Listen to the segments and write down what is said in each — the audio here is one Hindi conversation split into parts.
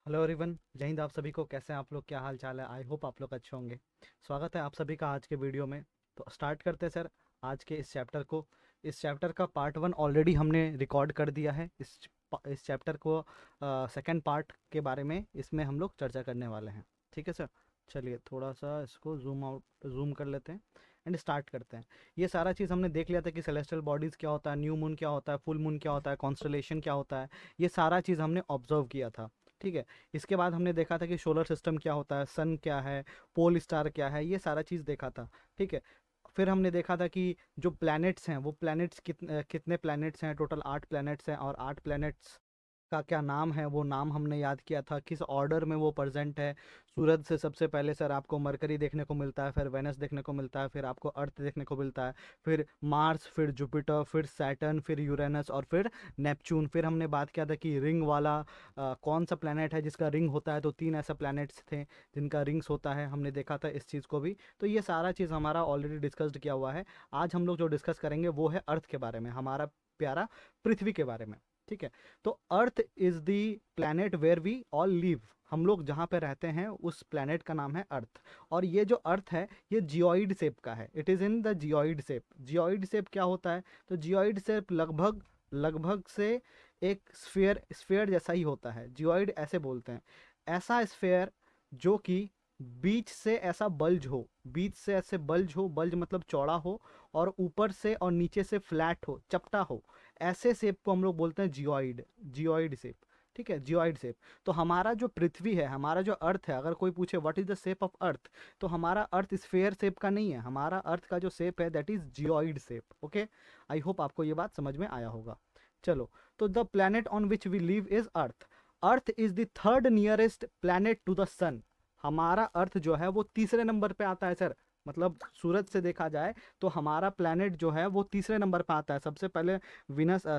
हेलो एवरीवन, जय हिंद। आप सभी को कैसे हैं आप लोग? क्या हाल चाल है? आई होप आप लोग अच्छे होंगे। स्वागत है आप सभी का आज के वीडियो में। तो स्टार्ट करते हैं सर आज के इस चैप्टर को। इस चैप्टर का पार्ट वन ऑलरेडी हमने रिकॉर्ड कर दिया है। इस चैप्टर को सेकंड पार्ट के बारे में इसमें हम लोग चर्चा करने वाले हैं। ठीक है सर, चलिए थोड़ा सा इसको जूम कर लेते हैं एंड स्टार्ट करते हैं। ये सारा चीज़ हमने देख लिया था कि सेलेस्टियल बॉडीज़ क्या होता है, न्यू मून क्या होता है, फुल मून क्या होता है, कॉन्स्टलेशन क्या होता है। ये सारा चीज़ हमने ऑब्जर्व किया था। ठीक है। इसके बाद हमने देखा था कि सोलर सिस्टम क्या होता है, सन क्या है, पोल स्टार क्या है, ये सारा चीज़ देखा था। ठीक है। फिर हमने देखा था कि जो प्लैनेट्स हैं वो प्लैनेट्स कितने प्लैनेट्स हैं। टोटल 8 प्लैनेट्स हैं और 8 प्लैनेट्स का क्या नाम है वो नाम हमने याद किया था, किस ऑर्डर में वो प्रेजेंट है। सूरज से सबसे पहले सर आपको मरकरी देखने को मिलता है, फिर वेनस देखने को मिलता है, फिर आपको अर्थ देखने को मिलता है, फिर मार्स, फिर जुपिटर, फिर सैटर्न, फिर यूरेनस और फिर नेपच्यून। फिर हमने बात किया था कि रिंग वाला कौन सा प्लैनेट है जिसका रिंग होता है। तो 3 ऐसा प्लैनेट्स थे जिनका रिंग्स होता है, हमने देखा था इस चीज़ को भी। तो ये सारा चीज़ हमारा ऑलरेडी डिस्कस्ड किया हुआ है। आज हम लोग जो डिस्कस करेंगे वो है अर्थ के बारे में, हमारा प्यारा पृथ्वी के बारे में। ठीक है। तो earth is the planet where we all live. हम लोग जहाँ पे रहते हैं उस प्लैनेट का नाम है अर्थ। और ये जो अर्थ है ये जियोइड शेप का है। It is in the geoid shape. Geoid shape क्या होता है? तो जियोइड शेप लगभग लगभग से एक स्फेयर जैसा ही होता है। जियोइड ऐसे बोलते हैं, ऐसा स्फेयर जो कि बीच से ऐसा बल्ज हो, बीच से ऐसे बल्ज हो, बल्ज मतलब चौड़ा हो, और ऊपर से और नीचे से फ्लैट हो, चपटा हो। ऐसे शेप को हम लोग बोलते हैं जियोइड। Geoid shape. ठीक है, जियोइड शेप। तो हमारा जो पृथ्वी है, हमारा जो अर्थ है, अगर कोई पूछे what is the shape of earth, तो हमारा अर्थ स्फेयर शेप का नहीं है। हमारा अर्थ का जो शेप है that is geoid shape. Okay, I hope आपको ये बात समझ में आया होगा। चलो, तो the planet on which we live is earth. Earth is the third nearest planet to the sun. हमारा अर्थ जो है वो तीसरे नंबर पे आता है सर। मतलब सूरज से देखा जाए तो हमारा प्लैनेट जो है वो तीसरे नंबर पे आता है। सबसे पहले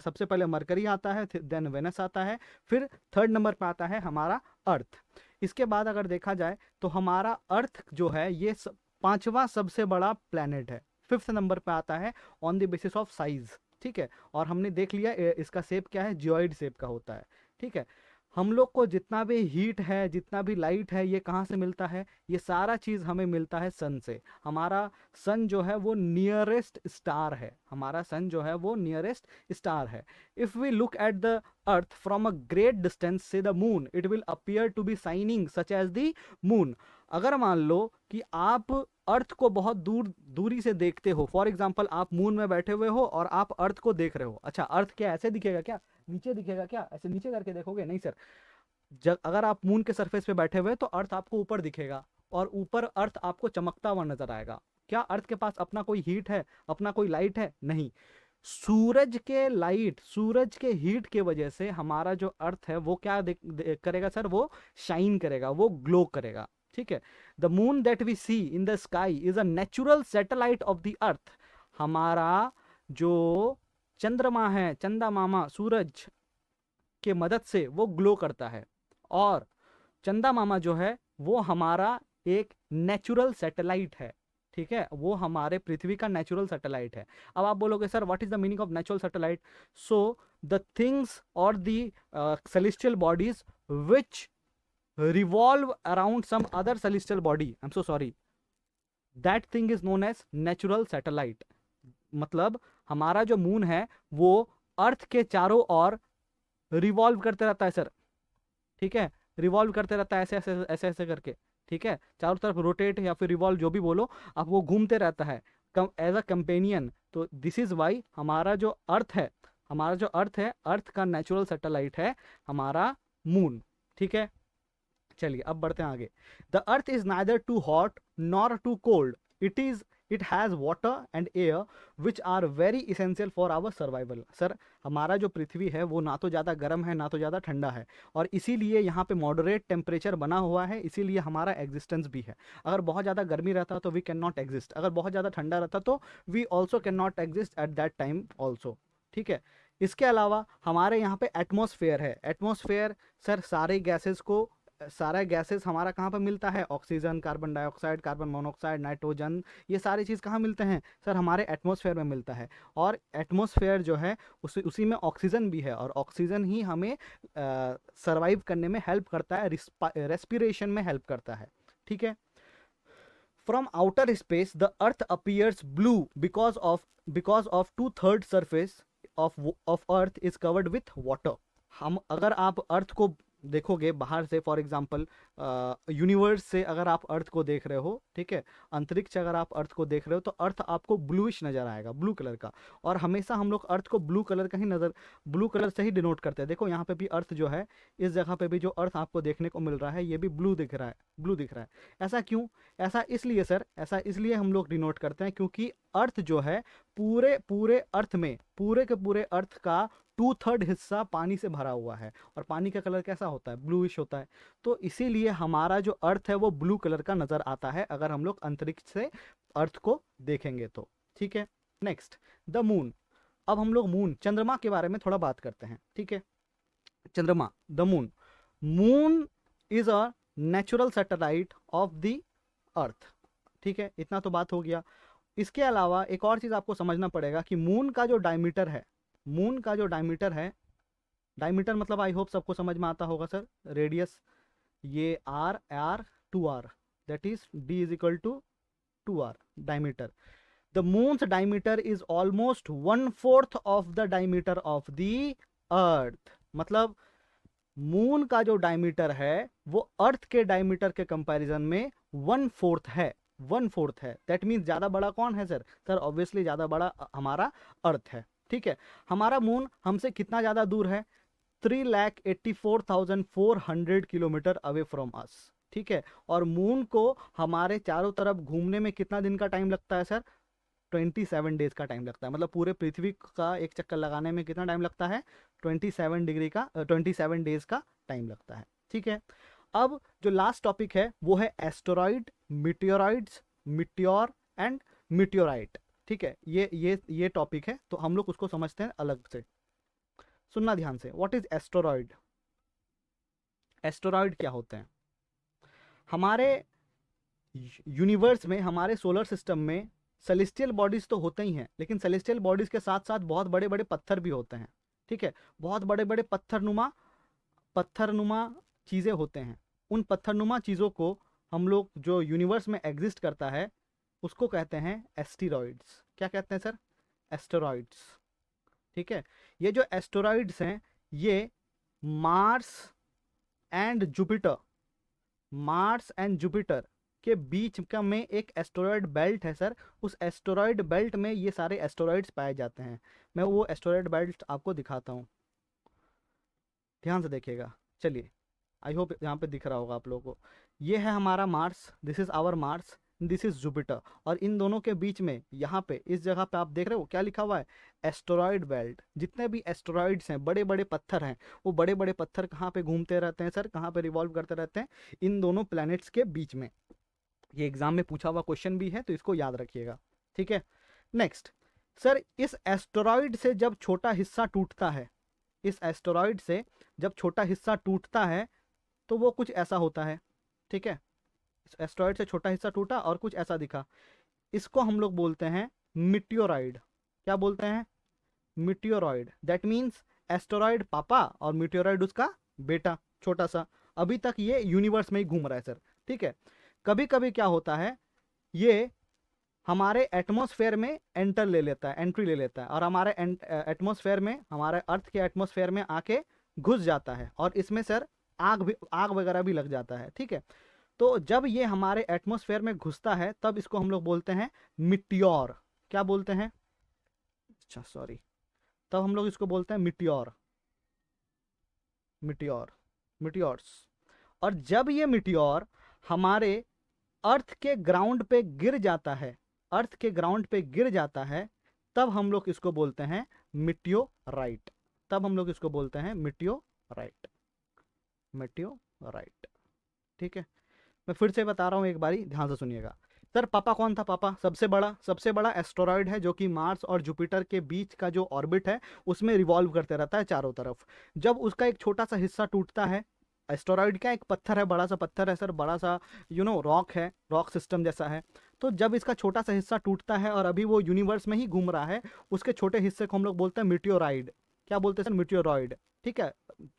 सबसे पहले मरकरी आता है, देन वेनस आता है, फिर थर्ड नंबर पे आता है हमारा अर्थ। इसके बाद अगर देखा जाए तो हमारा अर्थ जो है ये पांचवा सबसे बड़ा प्लैनेट है। फिफ्थ नंबर पे आता है on the basis of size. ठीक है। और हमने देख लिया इसका शेप क्या है, जियोइड शेप का होता है। ठीक है। हम लोग को जितना भी हीट है, जितना भी लाइट है, ये कहाँ से मिलता है? ये सारा चीज़ हमें मिलता है सन से। हमारा सन जो है वो नियरेस्ट स्टार है। हमारा सन जो है वो नियरेस्ट स्टार है। If we look at the earth from a great distance से the moon, it will appear to be shining such as the moon. अगर मान लो कि आप अर्थ को बहुत दूरी से देखते हो, फॉर एग्जाम्पल आप मून में बैठे हुए हो और आप अर्थ को देख रहे हो। अच्छा, अर्थ क्या ऐसे दिखेगा क्या? नीचे दिखेगा क्या? ऐसे नीचे करके देखोगे? नहीं सर। जब अगर आप मून के सरफेस पे बैठे हुए तो अर्थ आपको ऊपर दिखेगा, और ऊपर अर्थ आपको चमकता हुआ नजर आएगा। क्या अर्थ के पास अपना कोई हीट है, अपना कोई लाइट है? नहीं। सूरज के लाइट, सूरज के हीट के वजह से हमारा जो अर्थ है वो क्या करेगा सर? वो शाइन करेगा, वो ग्लो करेगा। ठीक है। The moon that we see in the sky is a natural satellite of the earth. हमारा जो चंद्रमा है, चंदा मामा, सूरज के मदद से वो ग्लो करता है। और चंदा मामा जो है वो हमारा एक नेचुरल सैटेलाइट है। ठीक है, वो हमारे पृथ्वी का नेचुरल सैटेलाइट है। अब आप बोलोगे sir what is the meaning of natural satellite? So the things और the celestial bodies which revolve around some other celestial body, I'm so sorry, that thing is known as natural satellite। मतलब हमारा जो मून है वो अर्थ के चारों ओर रिवॉल्व करते रहता है सर। ठीक है, रिवॉल्व करते रहता है ऐसे ऐसे ऐसे ऐसे करके। ठीक है, चारों तरफ रोटेट या फिर रिवॉल्व जो भी बोलो आप, वो घूमते रहता है एज अ कंपेनियन। तो दिस इज वाई हमारा जो अर्थ है, हमारा जो अर्थ है, अर्थ का नेचुरल सैटेलाइट है हमारा मून। ठीक है। चलिए अब बढ़ते हैं आगे। The earth is neither too hot nor too cold. It has water and air which are very essential for our survival. Sir, हमारा जो पृथ्वी है वो ना तो ज़्यादा गर्म है ना तो ज़्यादा ठंडा है, और इसीलिए यहाँ पे मॉडरेट टेम्परेचर बना हुआ है, इसीलिए हमारा एग्जिस्टेंस भी है। अगर बहुत ज़्यादा गर्मी रहता तो वी कैन नॉट एग्जिस्ट, अगर बहुत ज़्यादा ठंडा रहता तो we also can not exist at that time also. ठीक है। इसके अलावा हमारे यहाँ पे एटमॉस्फेयर है। एटमॉस्फेयर सर सारे गैसेस को सारा गैसेस हमारा कहाँ पर मिलता है, oxygen, carbon dioxide, carbon monoxide, nitrogen, ये सारी चीज़ कहाँ मिलते हैं सर, हमारे एटमॉस्फेयर में मिलता है। और एटमॉस्फेयर जो है उसी में ऑक्सीजन भी है, और ऑक्सीजन ही हमें सर्वाइव करने में हेल्प करता है, रेस्पिरेशन में हेल्प करता है। ठीक है। From outer space, the Earth appears blue because of 2/3 surface of Earth is covered with water. हम अगर आप अर्थ को देखोगे बाहर से, फॉर एग्जांपल यूनिवर्स से अगर आप अर्थ को देख रहे हो, ठीक है, अंतरिक्ष से अगर आप अर्थ को देख रहे हो तो अर्थ आपको ब्लूइश नजर आएगा, ब्लू कलर का। और हमेशा हम लोग अर्थ को ब्लू कलर का ही ब्लू कलर से ही डिनोट करते हैं। देखो यहाँ पे भी अर्थ जो है, इस जगह पे भी जो अर्थ आपको देखने को मिल रहा है ये भी ब्लू दिख रहा है, ब्लू दिख रहा है। ऐसा क्यों? ऐसा इसलिए सर, ऐसा इसलिए हम लोग डिनोट करते हैं क्योंकि अर्थ जो है पूरे पूरे अर्थ में, पूरे के पूरे अर्थ का 2/3 हिस्सा पानी से भरा हुआ है, और पानी का कलर कैसा होता है, ब्लूइश होता है। तो इसीलिए हमारा जो अर्थ है वो ब्लू कलर का नजर आता है अगर हम लोग अंतरिक्ष से अर्थ को देखेंगे तो। ठीक है। Next, the moon. अब हम लोग मून, चंद्रमा के बारे में थोड़ा बात करते हैं। ठीक है। चंद्रमा, the moon. Moon is a natural satellite of the अर्थ। ठीक है, इतना तो बात हो गया। इसके अलावा एक और चीज आपको समझना पड़ेगा कि मून का जो डायमीटर है, मून का जो डायमीटर है, डायमीटर मतलब आई होप सबको समझ में आता होगा सर, रेडियस, ये R, R, 2r, that is d is equal to 2r, diameter. The moon's diameter is almost 1/4 of the diameter of the earth. मतलब मून का जो डायमीटर है वो अर्थ के डायमीटर के कंपैरिजन में 1/4 है, 1/4 है। दैट मीन्स ज्यादा बड़ा कौन है सर? सर ऑब्वियसली ज्यादा बड़ा हमारा अर्थ है। ठीक है। हमारा मून हमसे कितना ज्यादा दूर है? 3,84,400 किलोमीटर अवे फ्रॉम अस। ठीक है। और मून को हमारे चारों तरफ घूमने में कितना दिन का टाइम लगता है सर? 27 डेज का टाइम लगता है। मतलब पूरे पृथ्वी का एक चक्कर लगाने में कितना टाइम लगता है? 27 डेज का टाइम लगता है। ठीक है। अब जो लास्ट टॉपिक है वो है एस्टेरॉइड, मिटियोरॉइड्स, मिटियोर एंड मिटियोराइट। ठीक है। ये टॉपिक है, तो हम लोग उसको समझते हैं अलग से। सुनना ध्यान से, व्हाट इज एस्टेरॉइड? एस्टेरॉइड क्या होते हैं? हमारे यूनिवर्स में, हमारे सोलर सिस्टम में सेलेस्टियल बॉडीज तो होते ही हैं, लेकिन सेलेस्टियल बॉडीज के साथ साथ बहुत बड़े बड़े पत्थर भी होते हैं। ठीक है। बहुत बड़े बड़े पत्थरनुमा चीज़ें होते हैं। उन पत्थरनुमा चीज़ों को हम लोग, जो यूनिवर्स में एग्जिस्ट करता है, उसको कहते हैं एस्टेरॉइड्स। क्या कहते हैं सर? एस्टेरॉइड्स। ठीक है। ये जो एस्टेरॉइड्स हैं ये Mars and Jupiter, Mars and Jupiter के बीच का में एक एस्टेरॉइड बेल्ट है सर। उस एस्टेरॉइड बेल्ट में ये सारे एस्टेरॉइड्स पाए जाते हैं। मैं वो एस्टेरॉइड बेल्ट आपको दिखाता हूँ, ध्यान से देखिएगा। चलिए, आई होप यहाँ पे दिख रहा होगा आप लोगों को। ये है हमारा Mars, this is our Mars, this is Jupiter. और इन दोनों के बीच में यहाँ पे इस जगह पे आप देख रहे हो क्या लिखा हुआ है? Asteroid belt. जितने भी एस्टेरॉइड्स हैं, बड़े बड़े पत्थर हैं, वो बड़े बड़े पत्थर कहाँ पे घूमते रहते हैं सर? कहाँ पे रिवॉल्व करते रहते हैं? इन दोनों प्लैनेट्स के बीच में। ये एग्जाम में पूछा हुआ क्वेश्चन भी है, तो इसको याद रखिएगा। ठीक है। नेक्स्ट सर, इस एस्टेरॉइड से जब छोटा हिस्सा टूटता है, इस एस्टेरॉइड से जब छोटा हिस्सा टूटता है तो वो कुछ ऐसा होता है। ठीक है। इस एस्टेरॉइड से छोटा हिस्सा टूटा और कुछ ऐसा दिखा, इसको हम लोग बोलते हैं मिटियोराइड। क्या बोलते हैं? मिटियोरॉइड। दैट मीन्स एस्टेरॉइड पापा और मिटियोराइड उसका बेटा, छोटा सा। अभी तक ये यूनिवर्स में ही घूम रहा है सर। ठीक है। कभी कभी क्या होता है, ये हमारे एटमॉस्फेयर में एंट्री ले लेता है, और हमारे एटमॉस्फेयर में, हमारे अर्थ के एटमॉस्फेयर में आके घुस जाता है, और इसमें सर आग वगैरह भी लग जाता है। ठीक है। तो जब ये हमारे एटमॉस्फेयर में घुसता है तब इसको हम लोग बोलते हैं मिटियोर। क्या बोलते हैं? अच्छा सॉरी, तब हम लोग इसको बोलते हैं मिटियोर, मिटियोर, मिटियोर्स। और जब ये मिटियोर हमारे अर्थ के ग्राउंड पे गिर जाता है, अर्थ के ग्राउंड पे गिर जाता है, तब हम लोग इसको बोलते हैं मिटियोराइट। तब हम लोग इसको बोलते हैं मिटियोराइट, मिटियोराइट। ठीक है। मैं फिर से बता रहा हूँ, एक बारी ध्यान से सुनिएगा। सर पापा कौन था? पापा सबसे बड़ा एस्टेरॉइड है, जो कि मार्स और जुपिटर के बीच का जो ऑर्बिट है उसमें रिवॉल्व करते रहता है चारों तरफ। जब उसका एक छोटा सा हिस्सा टूटता है, एस्टेरॉइड क्या, एक पत्थर है, बड़ा सा पत्थर है सर, बड़ा सा रॉक है, रॉक सिस्टम जैसा है। तो जब इसका छोटा सा हिस्सा टूटता है और अभी वो यूनिवर्स में ही घूम रहा है, उसके छोटे हिस्से को हम लोग बोलते हैं मिटियोराइड। क्या बोलते हैं सर? मिटियोरॉइड। ठीक है,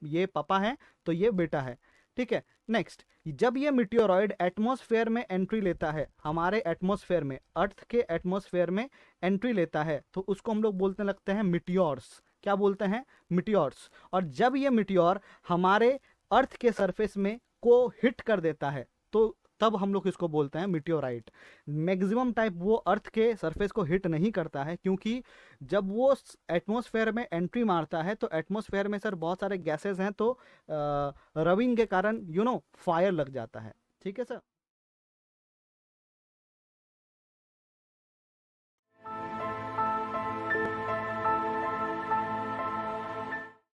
ये पापा है तो ये बेटा है। ठीक है, नेक्स्ट, जब ये मिटियोरॉइड एटमॉस्फेयर में एंट्री लेता है, हमारे एटमॉस्फेयर में, अर्थ के एटमॉस्फेयर में एंट्री लेता है, तो उसको हम लोग बोलने लगते हैं मिटियोर्स। क्या बोलते हैं? मिटियोर्स। और जब ये मिटियोर हमारे अर्थ के सरफेस में को हिट कर देता है, तो तब हम लोग इसको बोलते हैं मिटियोराइट। मैक्सिमम टाइप वो अर्थ के सरफेस को हिट नहीं करता है, क्योंकि जब वो एटमॉस्फेयर में एंट्री मारता है तो एटमॉस्फेयर में सर बहुत सारे गैसेस हैं, तो रविंग के कारण फायर लग जाता है। ठीक है सर।